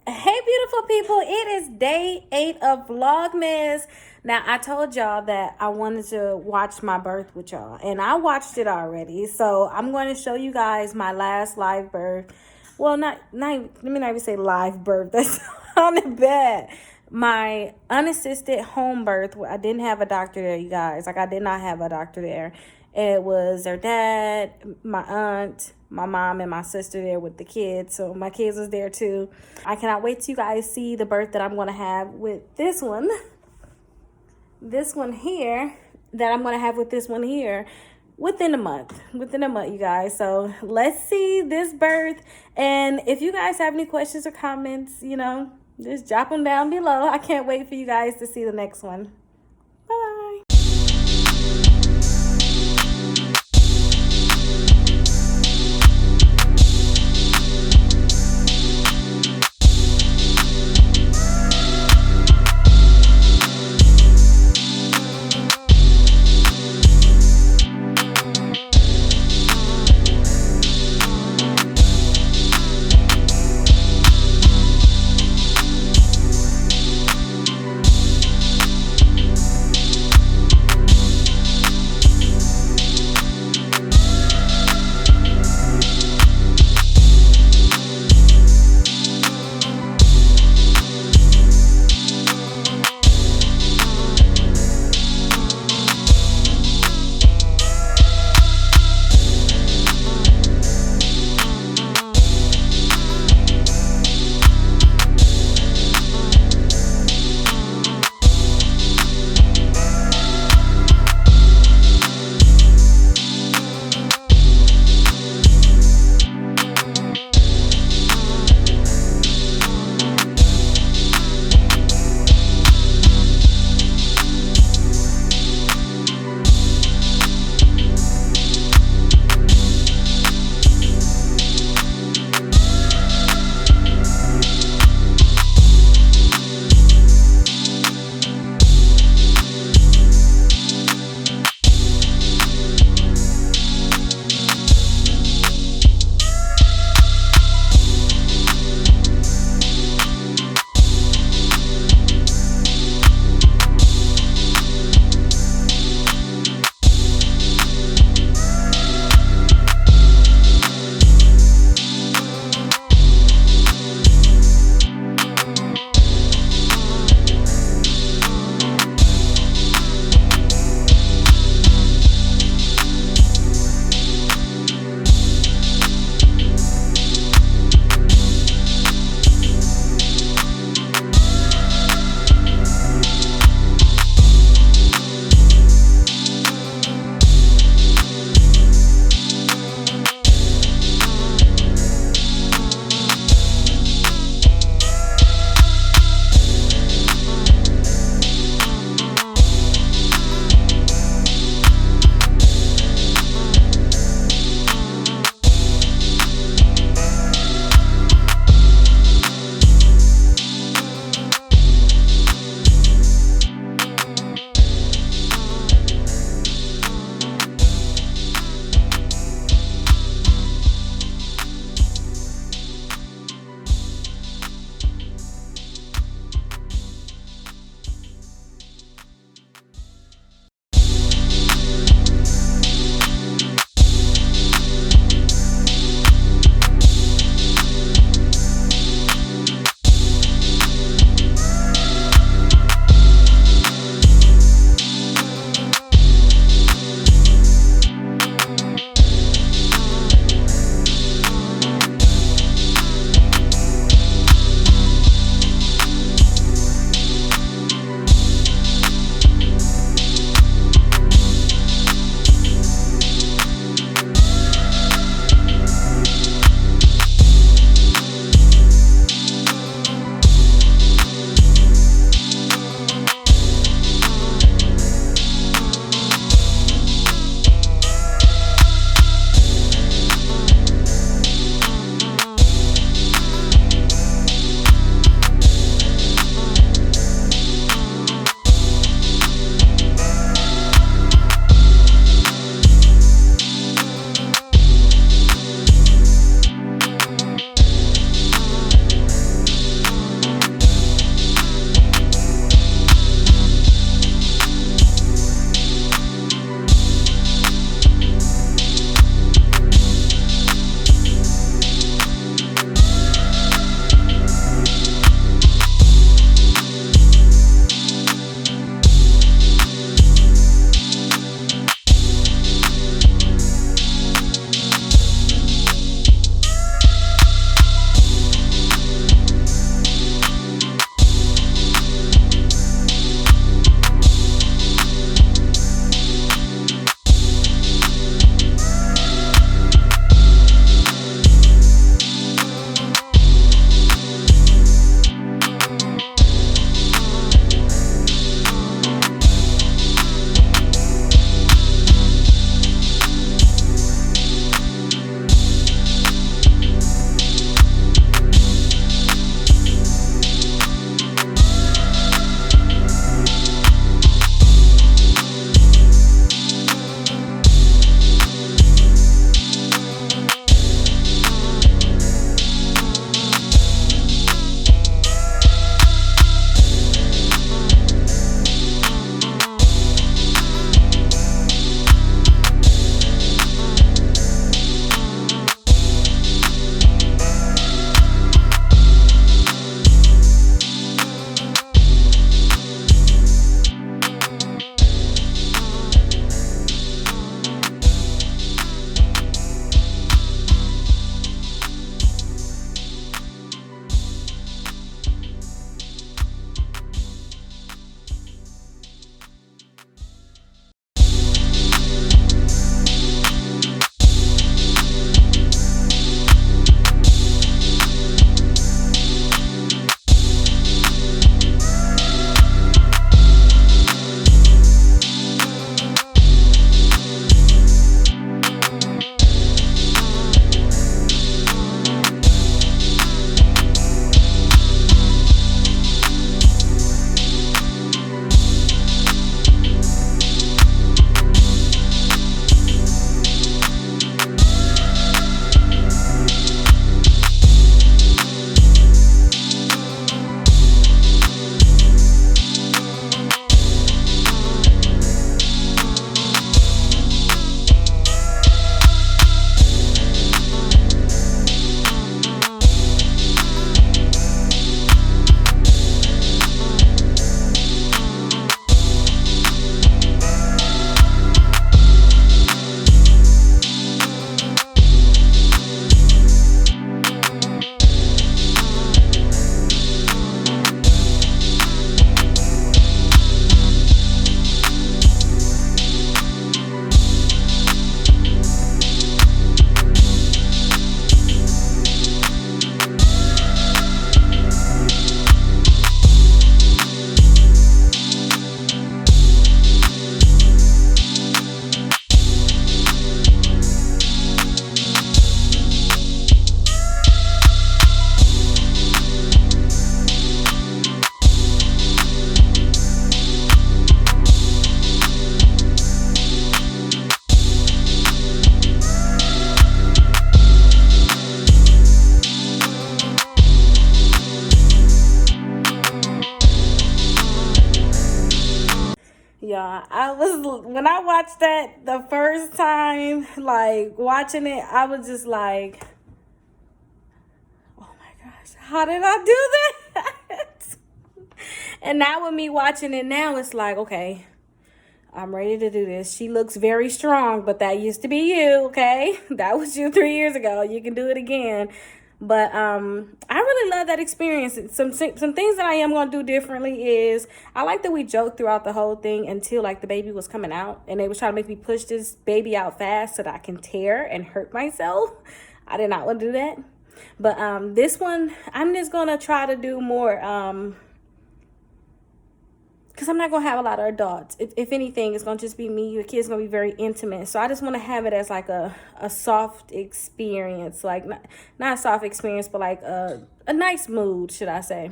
Hey, beautiful people. It is day 8 of Vlogmas. Now, I told y'all that I wanted to watch my birth with y'all, and I watched it already. So, I'm going to show you guys my last live birth. Well, let me not even say live birth. That's sounded bad. My unassisted home birth. I didn't have a doctor there, you guys. Like, I did not have a doctor there. It was their dad, my aunt, my mom, and my sister there with the kids. So my kids was there too. I cannot wait till you guys see the birth that I'm going to have with this one. This one here that I'm going to have with this one here within a month, you guys. So let's see this birth. And if you guys have any questions or comments, just drop them down below. I can't wait for you guys to see the next one. Bye. y'all. When I watched that the first time, like watching it, I was just like, oh my gosh, how did I do that? And now with me watching it now, it's like, okay, I'm ready to do this. She looks very strong, but that used to be you, okay? That was you 3 years ago. You can do it again. But I really love that experience. Some things that I am going to do differently is I like that we joked throughout the whole thing until like the baby was coming out. And they was trying to make me push this baby out fast so that I can tear and hurt myself. I did not want to do that. But this one, I'm just going to try to do more... because I'm not going to have a lot of adults. If anything, it's going to just be me. Your kid's going to be very intimate. So I just want to have it as like a soft experience. Like, not a soft experience, but like a nice mood, should I say.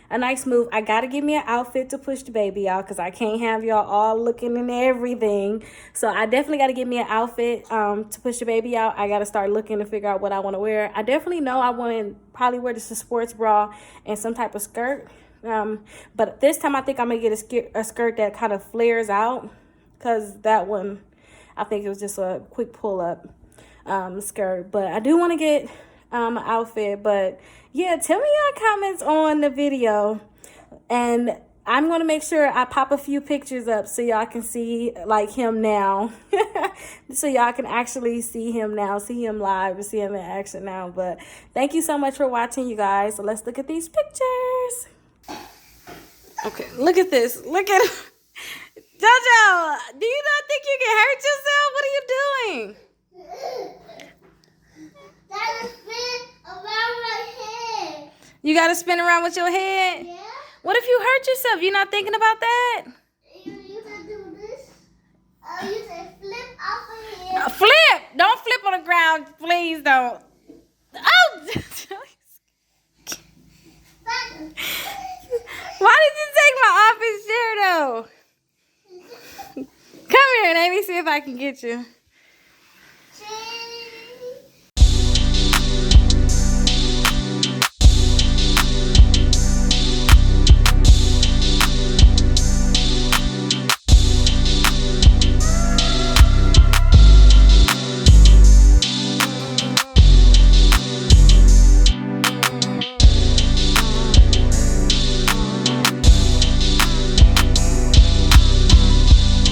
A nice mood. I got to give me an outfit to push the baby out because I can't have y'all all looking and everything. So I definitely got to get me an outfit to push the baby out. I got to start looking to figure out what I want to wear. I definitely know I want to probably wear just a sports bra and some type of skirt. But this time I think I'm going to get a skirt that kind of flares out because that one, I think it was just a quick pull up skirt. But I do want to get an outfit. But yeah, tell me your comments on the video. And I'm going to make sure I pop a few pictures up so y'all can see like him now. So y'all can actually see him now, see him live, and see him in action now. But thank you so much for watching, you guys. So let's look at these pictures. Okay, look at this. Look at Jojo. Do you not think you can hurt yourself? What are you doing? That spin around my head. You got to spin around with your head? Yeah. What if you hurt yourself? You not thinking about that? You can do this. You can flip off of here. Flip! Don't flip on the ground. Please don't. Oh! Why did you take my office chair, though? Come here, let me see if I can get you. Cheese.